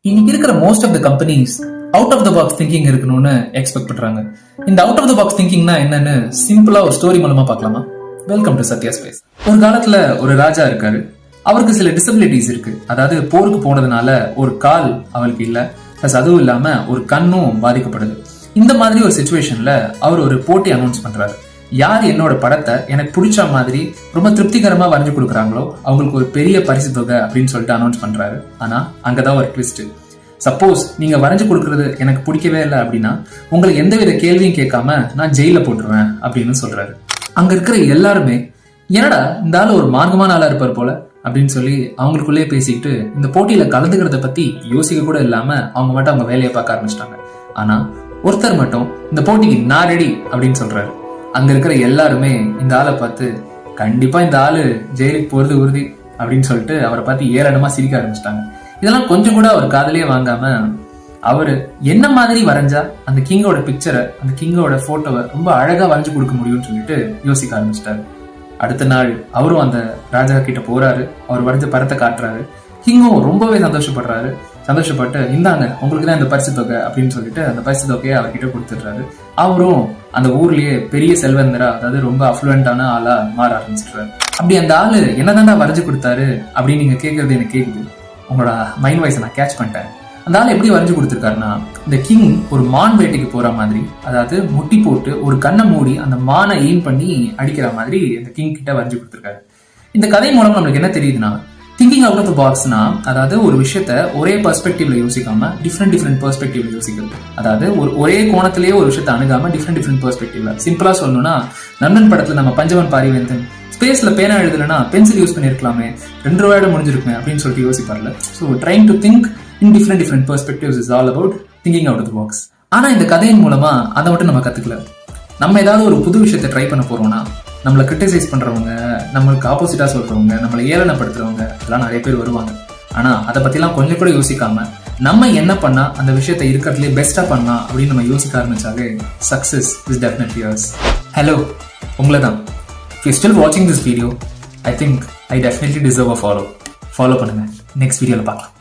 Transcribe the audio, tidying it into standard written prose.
இன்னைக்கு இருக்கிற most of the companies out of the box thinking இருக்கணும்னு எக்ஸ்பெக்ட் பண்றாங்க. இந்த அவுட் ஆஃப் த பாக்ஸ் திங்கிங்னா என்னன்னு சிம்பிளா ஒரு ஸ்டோரி மூலமா பார்க்கலாமா? Welcome to Sathya space. ஒரு காலத்துல ஒரு ராஜா இருக்காரு. அவருக்கு சில டிசபிலிட்டிஸ் இருக்கு. அதாவது போருக்கு போனதுனால ஒரு கால் அவருக்கு இல்ல, பிளஸ் அதுவும் இல்லாம ஒரு கண்ணும் பாதிக்கப்படுது. இந்த மாதிரி ஒரு சிச்சுவேஷன்ல அவர் ஒரு போட்டி அனௌன்ஸ் பண்றாரு. யார் என்னோட படத்தை எனக்கு பிடிச்ச மாதிரி ரொம்ப திருப்திகரமா வரைஞ்சு கொடுக்குறாங்களோ அவங்களுக்கு ஒரு பெரிய பரிசு தொகை அப்படின்னு சொல்லிட்டு அனௌன்ஸ் பண்றாரு. ஆனா அங்கதான் ஒரு ட்விஸ்ட். சப்போஸ் நீங்க வரைஞ்சு கொடுக்கறது எனக்கு பிடிக்கவே இல்லை அப்படின்னா உங்களுக்கு எந்தவித கேள்வியும் கேட்காம நான் ஜெயில போட்டுருவேன் அப்படின்னு சொல்றாரு. அங்க இருக்கிற எல்லாருமே என்னடா இந்த ஆள் ஒரு மார்க்கமான ஆளா இருப்பார் போல அப்படின்னு சொல்லி அவங்களுக்குள்ளேயே பேசிக்கிட்டு இந்த போட்டியில கலந்துக்கிறத பத்தி யோசிக்க கூட இல்லாம அவங்க மட்டும் அவங்க வேலையை பார்க்க ஆரம்பிச்சிட்டாங்க. ஆனா ஒருத்தர் மட்டும் இந்த போட்டிக்கு நான் ரெடி அப்படின்னு சொல்றாரு. அங்க இருக்கிற எல்லாருமே இந்த ஆளை பார்த்து கண்டிப்பா இந்த ஆளு ஜெயிலுக்கு போறது உறுதி அப்படின்னு சொல்லிட்டு அவரை பார்த்து ஏளனமா சிரிக்க ஆரம்பிச்சிட்டாங்க. இதெல்லாம் கொஞ்சம் கூட அவர் காதலே வாங்காம அவரு என்ன மாதிரி வரைஞ்சா அந்த கிங்கோட பிக்சரை, அந்த கிங்கோட போட்டோவை ரொம்ப அழகா வரைஞ்சு கொடுக்க முடியும்னு சொல்லிட்டு யோசிக்க ஆரம்பிச்சிட்டாரு. அடுத்த நாள் அவரும் அந்த ராஜா கிட்ட போறாரு. அவர் வரைஞ்ச படத்தை காட்டுறாரு. கிங்கும் ரொம்பவே சந்தோஷப்பட்டு இந்தாங்க உங்களுக்கு தான் இந்த பரிசு தொகை அப்படின்னு சொல்லிட்டு அந்த பரிசு தொகையை அவர்கிட்ட கொடுத்துடுறாரு. அவரும் அந்த ஊர்லயே பெரிய செல்வந்தரா, அதாவது ரொம்ப அஃப்ளூயண்டான ஆளா மாற ஆரம்பிச்சிடுறாரு. அப்படி அந்த ஆளு என்னதான்டா வரைஞ்சு கொடுத்தாரு அப்படின்னு நீங்க கேட்கறது எனக்கு கேக்குது. உங்களோட மைண்ட் வாய்ஸை நான் கேட்ச் பண்ணிட்டேன். அந்த ஆள் எப்படி வரைஞ்சு கொடுத்துருக்காருன்னா, இந்த கிங் ஒரு மான் வேட்டைக்கு போற மாதிரி, அதாவது முட்டி போட்டு ஒரு கண்ணை மூடி அந்த மானை எய்ம் பண்ணி அடிக்கிற மாதிரி இந்த கிங் கிட்ட வரைஞ்சு கொடுத்துருக்காரு. இந்த கதை மூலம் நம்மளுக்கு என்ன தெரியுதுன்னா, திங்கிங் அவுட் ஆஃப் த பாக்ஸ்னா அதாவது ஒரு விஷயத்த ஒரே பெர்ஸ்பெக்டிவ்ல யோசிக்காம டிஃப்ரெண்ட் பெர்ஸ்பெக்டிவ்ல யோசிக்கிறது. அதாவது ஒரே கோணத்திலேயே ஒரு விஷயத்த அணுகாம டிஃப்ரெண்ட் பெர்ஸ்பெக்டிவ்ல. சிம்பிளா சொல்லணும்னா, நண்பன் படத்துல நம்ம பஞ்சவன் பாரிவேந்தன் ஸ்பேஸ்ல பேனா எழுதலன்னா பென்சில் யூஸ் பண்ணிருக்கலாமே, 2 ரூபாயோட முடிஞ்சிருக்குமே அப்படின்னு சொல்லிட்டு யோசிப்பார்ல. So trying to think in different perspectives is all about thinking out of the box. ஆனா இந்த கதையின் மூலமா அதை மட்டும் நம்ம கத்துக்கல. நம்ம ஏதாவது ஒரு புது விஷயத்தை ட்ரை பண்ண போறோம்னா நம்மளை கிரிட்டிசைஸ் பண்றவங்க, நம்மளுக்கு ஆப்போசிட்டா சொல்றவங்க, நம்மளை ஏளனப்படுத்துறவங்க இதெல்லாம் நிறைய பேர் வருவாங்க. ஆனா அதை பத்திலாம் கொஞ்சம் கூட யோசிக்காம நம்ம என்ன பண்ணா அந்த விஷயத்தை இருக்கிறதுலே பெஸ்டா பண்ணலாம் அப்படின்னு நம்ம யோசிக்க ஆரம்பிச்சாலே success is definitely yours. Hello, உங்களை தான். If you're still watching this video, I think I definitely deserve a follow பண்ணுங்க. நெக்ஸ்ட் வீடியோல பார்க்கலாம்.